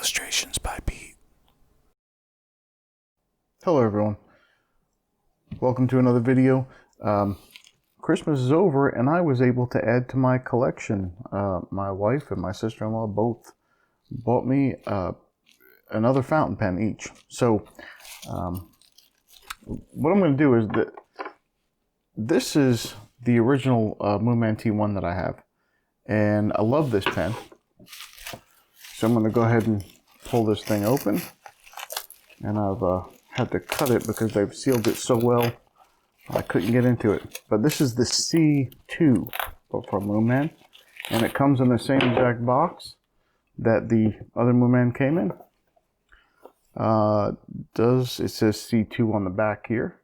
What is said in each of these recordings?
Illustrations by Pete. Hello everyone, welcome to another video. Christmas is over and I was able to add to my collection. My wife and my sister-in-law both bought me another fountain pen each. So what I'm going to do is that this is the original MOONMAN T1 that I have, and I love this pen. So I'm going to go ahead and pull this thing open, and I've had to cut it because they've sealed it so well I couldn't get into it. But this is the C2 from MOONMAN, and it comes in the same exact box that the other MOONMAN came in. It says C2 on the back here.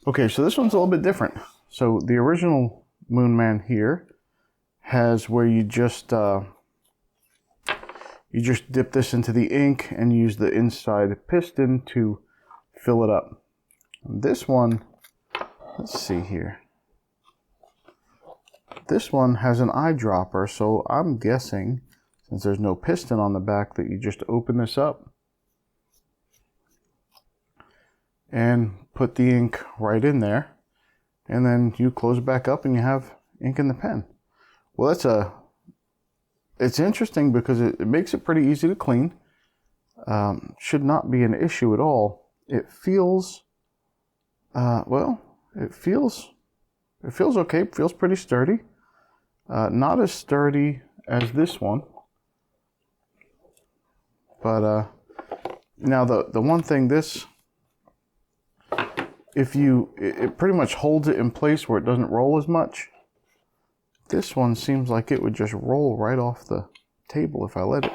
Okay, so this one's a little bit different. So the original MOONMAN here has where you just dip this into the ink and use the inside piston to fill it up. And this one, let's see here. This one has an eyedropper, so I'm guessing, since there's no piston on the back, that you just open this up and put the ink right in there, and then you close it back up and you have ink in the pen. Well, it's interesting because it makes it pretty easy to clean. Should not be an issue at all. It feels, it feels okay. It feels pretty sturdy. Not as sturdy as this one. But now the one thing, it pretty much holds it in place where it doesn't roll as much. This one seems like it would just roll right off the table if I let it.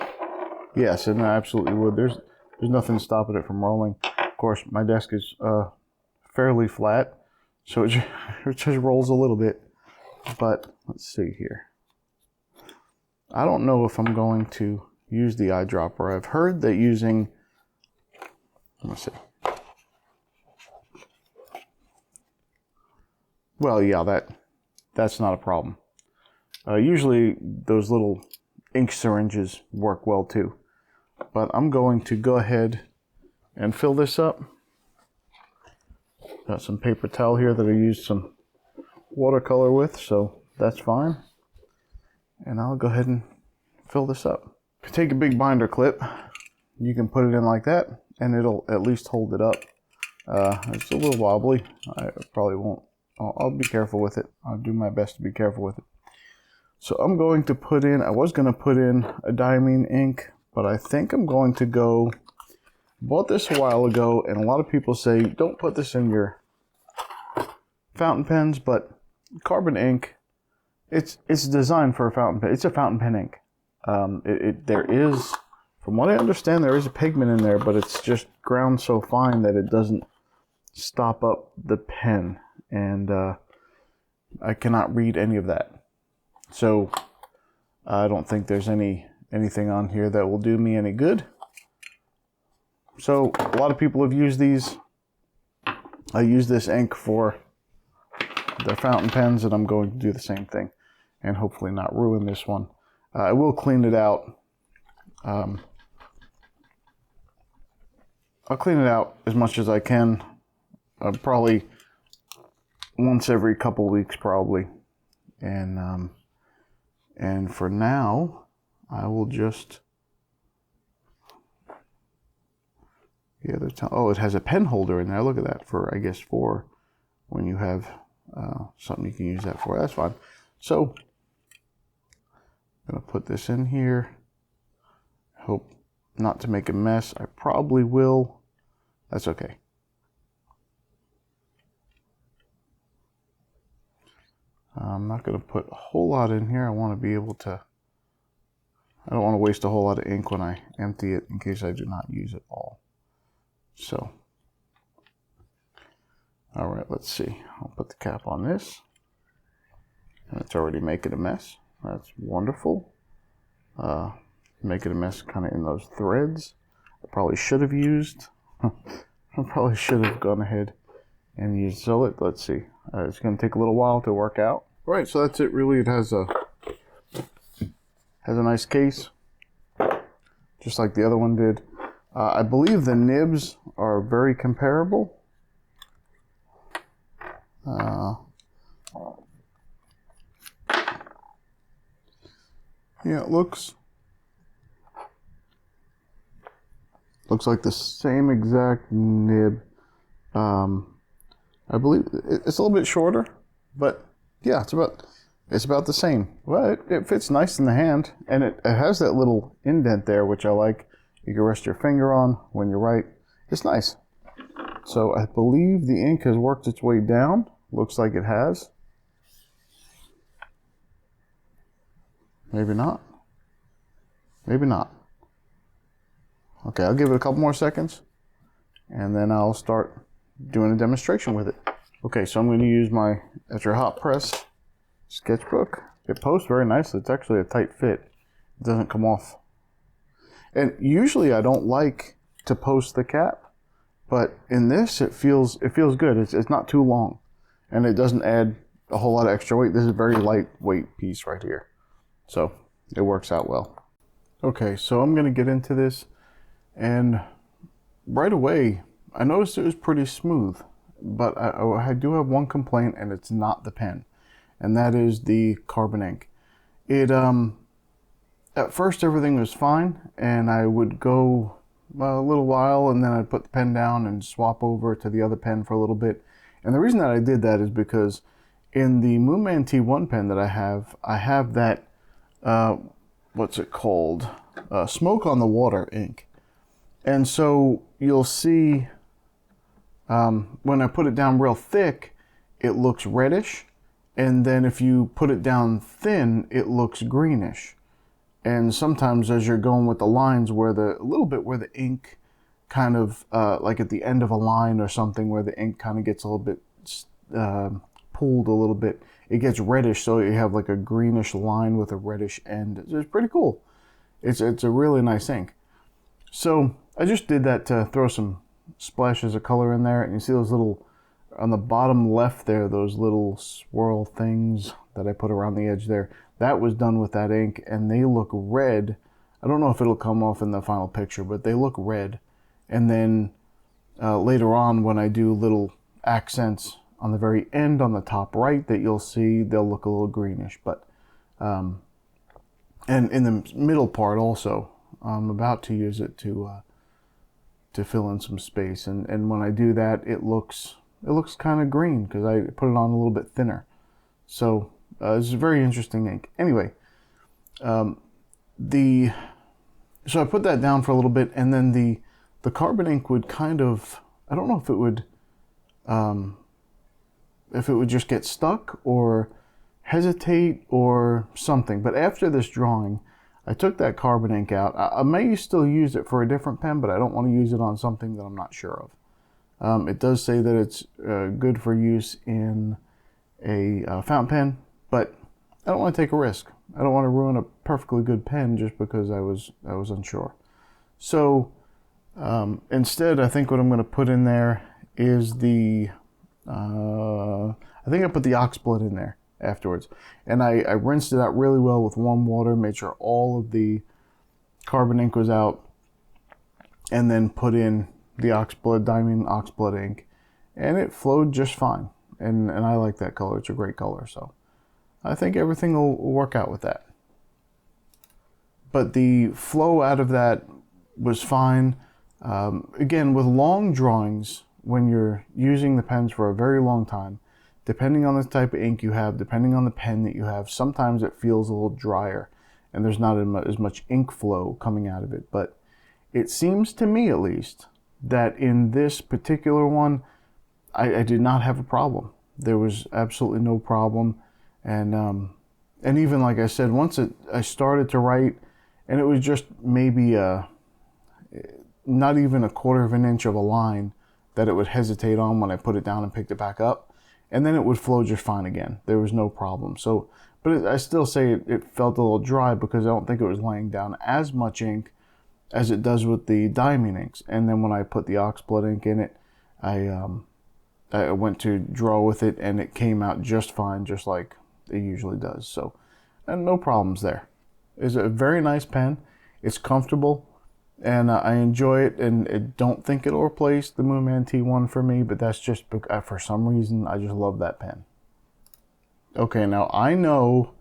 Yes, and it absolutely would. There's nothing stopping it from rolling. Of course, my desk is fairly flat, so it just rolls a little bit. But let's see here. I don't know if I'm going to use the eyedropper. I've heard that using, let me see. Well, yeah, that's not a problem. Usually those little ink syringes work well too. But I'm going to go ahead and fill this up. Got some paper towel here that I used some watercolor with, so that's fine. And I'll go ahead and fill this up. If you take a big binder clip, you can put it in like that, and it'll at least hold it up. It's a little wobbly. I probably won't. I'll be careful with it. I'll do my best to be careful with it. So I'm going to put in, I was going to put in a diamine ink, but I think I'm going to go, bought this a while ago, and a lot of people say, don't put this in your fountain pens, but carbon ink, it's designed for a fountain pen. It's a fountain pen ink. There is, from what I understand, there is a pigment in there, but it's just ground so fine that it doesn't stop up the pen. And I cannot read any of that. So I don't think there's anything on here that will do me any good. So a lot of people have used these. I use this ink for their fountain pens, and I'm going to do the same thing and hopefully not ruin this one. I will clean it out. I'll clean it out as much as I can. Probably once every couple weeks, probably. And for now, I will just, yeah, oh, it has a pen holder in there. Look at that, for, I guess, for when you have something you can use that for. That's fine. So I'm going to put this in here. Hope not to make a mess. I probably will. That's okay. I'm not going to put a whole lot in here. I want to be able to, I don't want to waste a whole lot of ink when I empty it in case I do not use it all. So, all right, let's see. I'll put the cap on this. And it's already making a mess. That's wonderful. Making a mess kind of in those threads. I probably should have used. I probably should have gone ahead and used. So let's see. It's going to take a little while to work out. All right, so that's it really. It has a nice case, just like the other one did. I believe the nibs are very comparable. Yeah, it looks like the same exact nib. I believe it's a little bit shorter, but yeah, it's about the same. Well, it fits nice in the hand, and it has that little indent there, which I like. You can rest your finger on when you write. It's nice. So I believe the ink has worked its way down. Looks like it has. Maybe not. Maybe not. Okay, I'll give it a couple more seconds, and then I'll start doing a demonstration with it. Okay, so I'm going to use my Etcher Hot Press sketchbook. It posts very nicely. It's actually a tight fit. It doesn't come off. And usually I don't like to post the cap, but in this it feels good. It's not too long, and it doesn't add a whole lot of extra weight. This is a very lightweight piece right here, so it works out well. Okay, so I'm going to get into this, and right away I noticed it was pretty smooth, but I do have one complaint, and it's not the pen, and that is the carbon ink. It at first everything was fine, and I would go a little while, and then I'd put the pen down and swap over to the other pen for a little bit. And the reason that I did that is because in the MOONMAN T1 pen that I have that what's it called? Smoke on the water ink. And so you'll see when I put it down real thick, it looks reddish. And then if you put it down thin, it looks greenish. And sometimes as you're going with the lines where a little bit where the ink kind of, like at the end of a line or something where the ink kind of gets a little bit pulled a little bit, it gets reddish, so you have like a greenish line with a reddish end. It's pretty cool. It's a really nice ink. So I just did that to throw some splashes of color in there, and you see those little, on the bottom left there, those little swirl things that I put around the edge there. That was done with that ink, and they look red. I don't know if it'll come off in the final picture, but they look red. And then later on, when I do little accents on the very end on the top right that you'll see, they'll look a little greenish. But and in the middle part also, I'm about to use it to fill in some space. And when I do that, it looks kind of green because I put it on a little bit thinner. So it's a very interesting ink. Anyway, so I put that down for a little bit, and then the carbon ink would kind of, I don't know if it would just get stuck or hesitate or something. But after this drawing, I took that carbon ink out. I may still use it for a different pen, but I don't want to use it on something that I'm not sure of. It does say that it's good for use in a fountain pen, but I don't want to take a risk. I don't want to ruin a perfectly good pen just because I was unsure. So instead, I think what I'm going to put in there is I think I put the oxblood in there afterwards, and I rinsed it out really well with warm water, made sure all of the carbon ink was out, and then put in the oxblood, diamond oxblood ink, and it flowed just fine. And I like that color. It's a great color, so I think everything will work out with that. But the flow out of that was fine. Again, with long drawings, when you're using the pens for a very long time, depending on the type of ink you have, depending on the pen that you have, sometimes it feels a little drier and there's not as much ink flow coming out of it. But it seems to me, at least, that in this particular one, I did not have a problem. There was absolutely no problem. And even like I said, once I started to write, and it was just maybe not even a quarter of an inch of a line that it would hesitate on when I put it down and picked it back up, and then it would flow just fine again. There was no problem. So, but I still say it felt a little dry because I don't think it was laying down as much ink as it does with the diamond inks. And then when I put the oxblood ink in it, I went to draw with it, and it came out just fine, just like it usually does. So, and no problems there. It's a very nice pen. It's comfortable, and I enjoy it, and I don't think it'll replace the MOONMAN T1 for me, but that's just because, for some reason, I just love that pen. Okay, now I know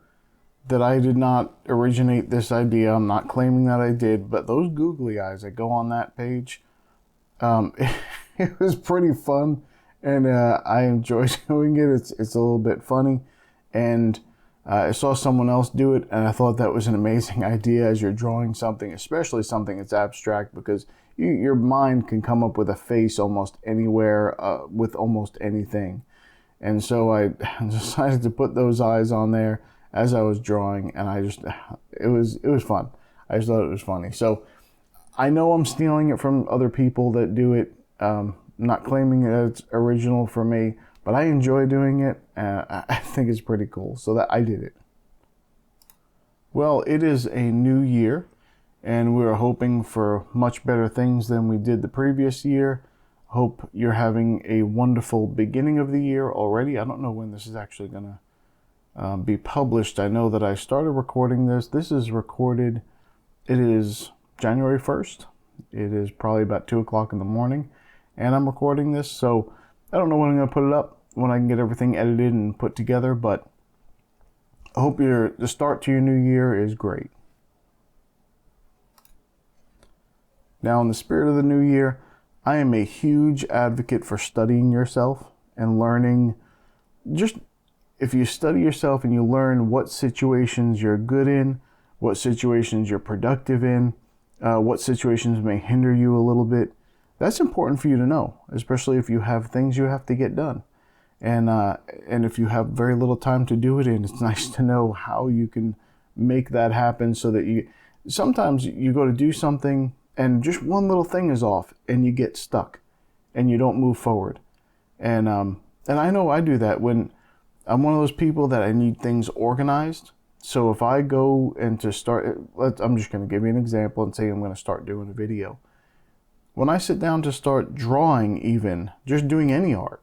that I did not originate this idea. I'm not claiming that I did, but those googly eyes that go on that page, it was pretty fun, and I enjoy doing it. It's a little bit funny, and I saw someone else do it, and I thought that was an amazing idea as you're drawing something, especially something that's abstract, because your mind can come up with a face almost anywhere with almost anything. And so I decided to put those eyes on there as I was drawing, and it was fun. I just thought it was funny. So I know I'm stealing it from other people that do it. Not claiming it's original for me, but I enjoy doing it, and I think it's pretty cool, so that I did it. Well, it is a new year, and we're hoping for much better things than we did the previous year. Hope you're having a wonderful beginning of the year already. I don't know when this is actually going to be published. I know that I started recording this. This is recorded, it is January 1st. It is probably about 2 o'clock in the morning, and I'm recording this, so I don't know when I'm going to put it up, when I can get everything edited and put together, but I hope the start to your new year is great. Now, in the spirit of the new year, I am a huge advocate for studying yourself and learning. Just if you study yourself and you learn what situations you're good in, what situations you're productive in, what situations may hinder you a little bit, that's important for you to know, especially if you have things you have to get done. And if you have very little time to do it in, it's nice to know how you can make that happen, so that sometimes you go to do something and just one little thing is off and you get stuck and you don't move forward. And I know I do that when I'm one of those people that I need things organized. So if I go and I'm just going to give you an example and say I'm going to start doing a video. When I sit down to start drawing, even just doing any art,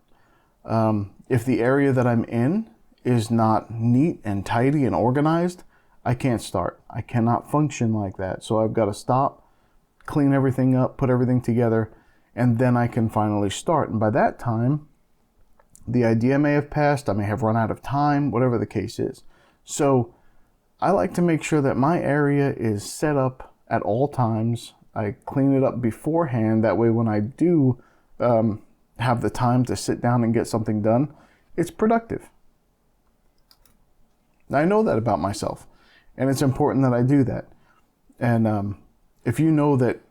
if the area that I'm in is not neat and tidy and organized, I can't start. I cannot function like that. So I've got to stop, clean everything up, put everything together, and then I can finally start. And by that time, the idea may have passed, I may have run out of time, whatever the case is. So I like to make sure that my area is set up at all times. I clean it up beforehand. That way when I do have the time to sit down and get something done, it's productive. I know that about myself, and it's important that I do that. And if you know that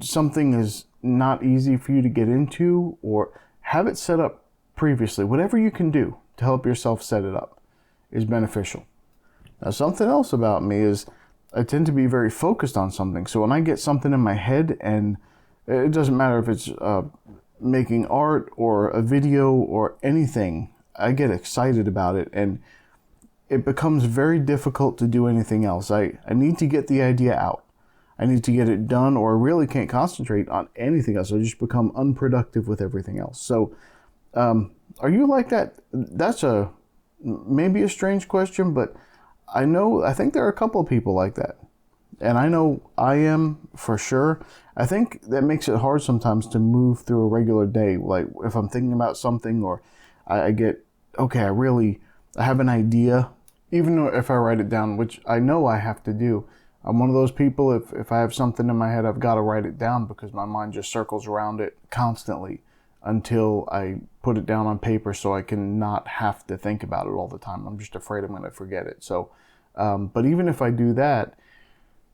something is not easy for you to get into, or have it set up previously, whatever you can do to help yourself set it up is beneficial. Now, something else about me is I tend to be very focused on something. So when I get something in my head, and it doesn't matter if it's making art or a video or anything, I get excited about it, and it becomes very difficult to do anything else. I need to get the idea out. I need to get it done, or I really can't concentrate on anything else. I just become unproductive with everything else. So are you like that? That's maybe a strange question, but I think there are a couple of people like that. And I know I am for sure. I think that makes it hard sometimes to move through a regular day. Like if I'm thinking about something, or I get, okay, I have an idea, even if I write it down, which I know I have to do. I'm one of those people, if I have something in my head, I've got to write it down, because my mind just circles around it constantly until I put it down on paper, so I can not have to think about it all the time. I'm just afraid I'm going to forget it. So, but even if I do that,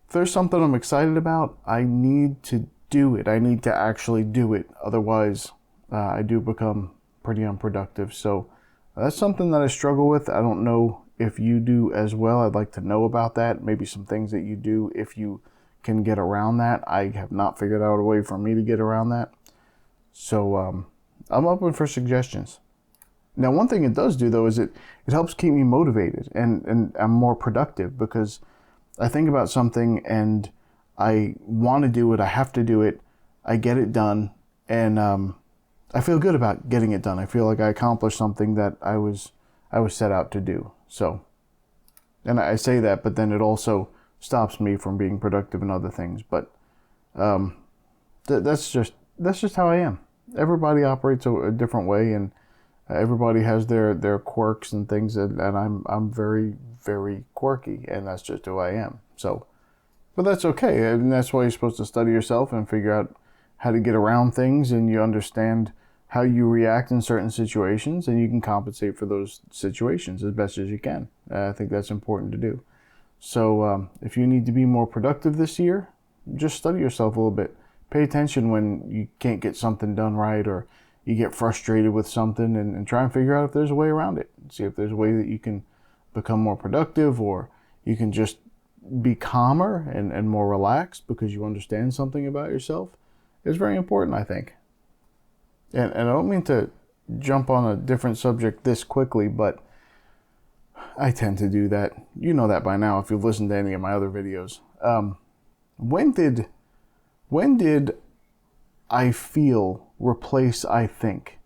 if there's something I'm excited about, I need to do it. I need to actually do it. Otherwise, I do become pretty unproductive. So that's something that I struggle with. I don't know if you do as well. I'd like to know about that. Maybe some things that you do if you can get around that. I have not figured out a way for me to get around that. So I'm open for suggestions. Now, one thing it does do, though, is it helps keep me motivated, and I'm more productive, because I think about something and I want to do it. I have to do it. I get it done, and I feel good about getting it done. I feel like I accomplished something that I was set out to do. So, and I say that, but then it also stops me from being productive in other things. But that's just how I am. Everybody operates a different way, and everybody has their quirks and things, and I'm very, very quirky, and that's just who I am. So, but that's okay, and that's why you're supposed to study yourself and figure out how to get around things, and you understand how you react in certain situations, and you can compensate for those situations as best as you can. I think that's important to do. So if you need to be more productive this year, just study yourself a little bit. Pay attention when you can't get something done right, or you get frustrated with something, and try and figure out if there's a way around it. See if there's a way that you can become more productive, or you can just be calmer and more relaxed because you understand something about yourself. It's very important, I think. And I don't mean to jump on a different subject this quickly, but I tend to do that. You know that by now if you've listened to any of my other videos. When did I feel replace I think?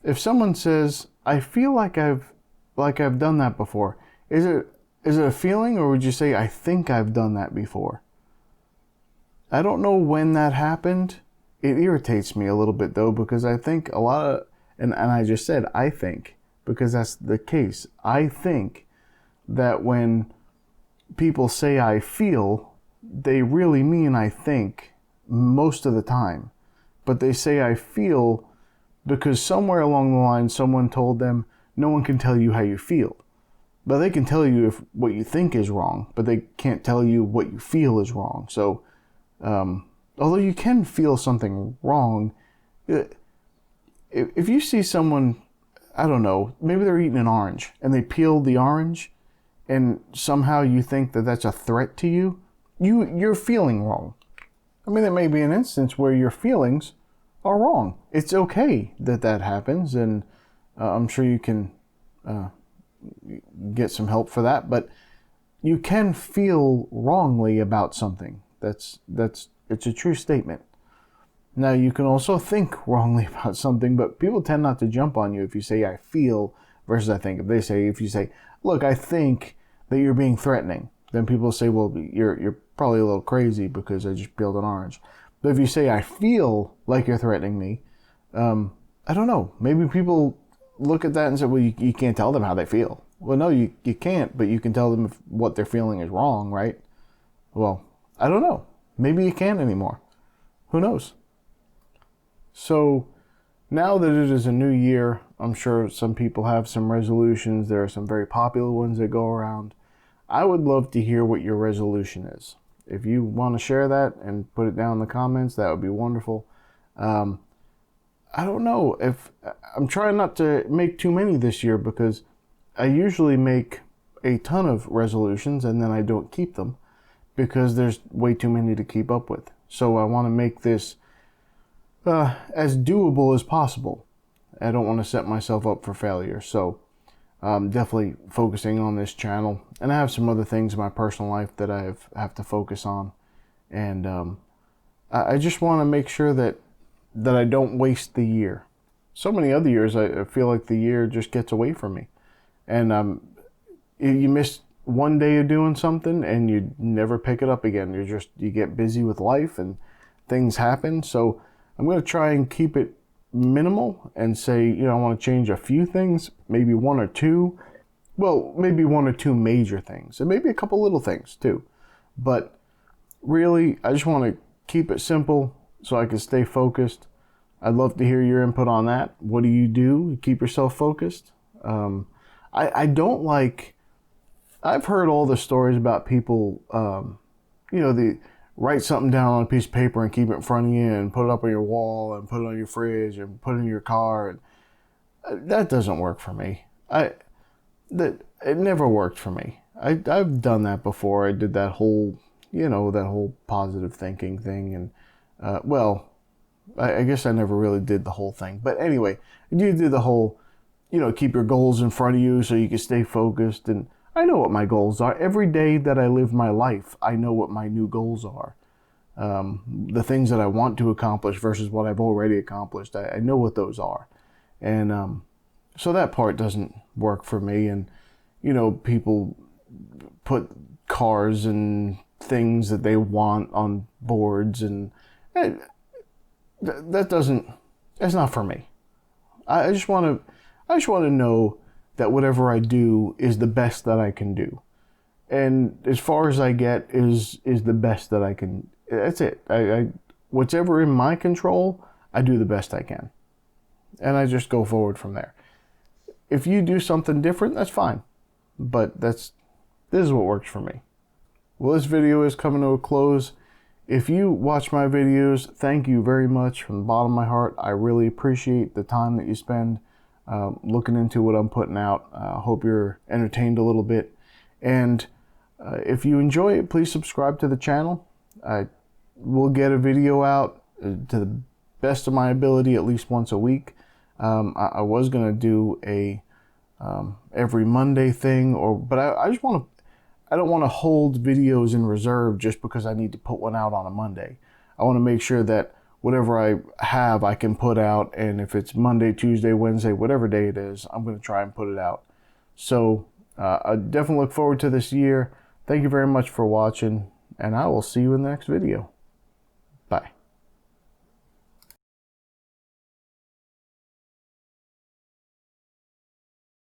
If someone says, I feel like I've done that before, is it a feeling, or would you say, I think I've done that before? I don't know when that happened. It irritates me a little bit though, because I think a lot of, and I just said I think, because that's the case. I think that when people say I feel, they really mean I think most of the time. But they say I feel because somewhere along the line someone told them no one can tell you how you feel. But they can tell you if what you think is wrong, but they can't tell you what you feel is wrong. So although you can feel something wrong, if you see someone, I don't know, maybe they're eating an orange and they peel the orange, and somehow you think that that's a threat to you, you're feeling wrong. I mean, there may be an instance where your feelings are wrong. It's okay that happens, and I'm sure you can get some help for that, but you can feel wrongly about something. It's a true statement. Now, you can also think wrongly about something, but people tend not to jump on you if you say I feel versus I think. If you say, look, I think that you're being threatening, then people say, well, you're probably a little crazy because I just peeled an orange. But if you say I feel like you're threatening me, I don't know. Maybe people look at that and say, well, you can't tell them how they feel. Well, no, you can't, but you can tell them if what they're feeling is wrong, right? Well, I don't know. Maybe you can't anymore. Who knows? So now that it is a new year, I'm sure some people have some resolutions. There are some very popular ones that go around. I would love to hear what your resolution is. If you want to share that and put it down in the comments, that would be wonderful. I don't know if I'm trying not to make too many this year, because I usually make a ton of resolutions and then I don't keep them because there's way too many to keep up with. So I want to make this as doable as possible. I don't want to set myself up for failure. So I'm definitely focusing on this channel, and I have some other things in my personal life that I have to focus on, and I just want to make sure that I don't waste the year. So many other years I feel like the year just gets away from me, and you miss one day of doing something and you never pick it up again. You get busy with life and things happen. So I'm going to try and keep it minimal and say, I want to change a few things, maybe one or two. Well, maybe one or two major things, and maybe a couple little things too. But really, I just want to keep it simple so I can stay focused. I'd love to hear your input on that. What do you do to keep yourself focused? I don't like, I've heard all the stories about people, they write something down on a piece of paper and keep it in front of you and put it up on your wall and put it on your fridge and put it in your car. And that doesn't work for me. It never worked for me. I've done that before. I did that whole, that whole positive thinking thing. And, I guess I never really did the whole thing. But anyway, you did the whole, keep your goals in front of you so you can stay focused. And I know what my goals are. Every day that I live my life, I know what my new goals are. The things that I want to accomplish versus what I've already accomplished. I know what those are. And So that part doesn't work for me. And, you know, people put cars and things that they want on boards, and that's not for me. I just want to know that whatever I do is the best that I can do. And as far as I get is the best that I can. That's it. Whatever in my control, I do the best I can. And I just go forward from there. If you do something different, that's fine. But this is what works for me. Well, this video is coming to a close. If you watch my videos, thank you very much from the bottom of my heart. I really appreciate the time that you spend looking into what I'm putting out. I hope you're entertained a little bit. And if you enjoy it, please subscribe to the channel. I will get a video out to the best of my ability at least once a week. I was going to do a every Monday thing, but I just want to. I don't want to hold videos in reserve just because I need to put one out on a Monday. I want to make sure that whatever I have, I can put out. And if it's Monday, Tuesday, Wednesday, whatever day it is, I'm going to try and put it out. So I definitely look forward to this year. Thank you very much for watching, and I will see you in the next video. Bye.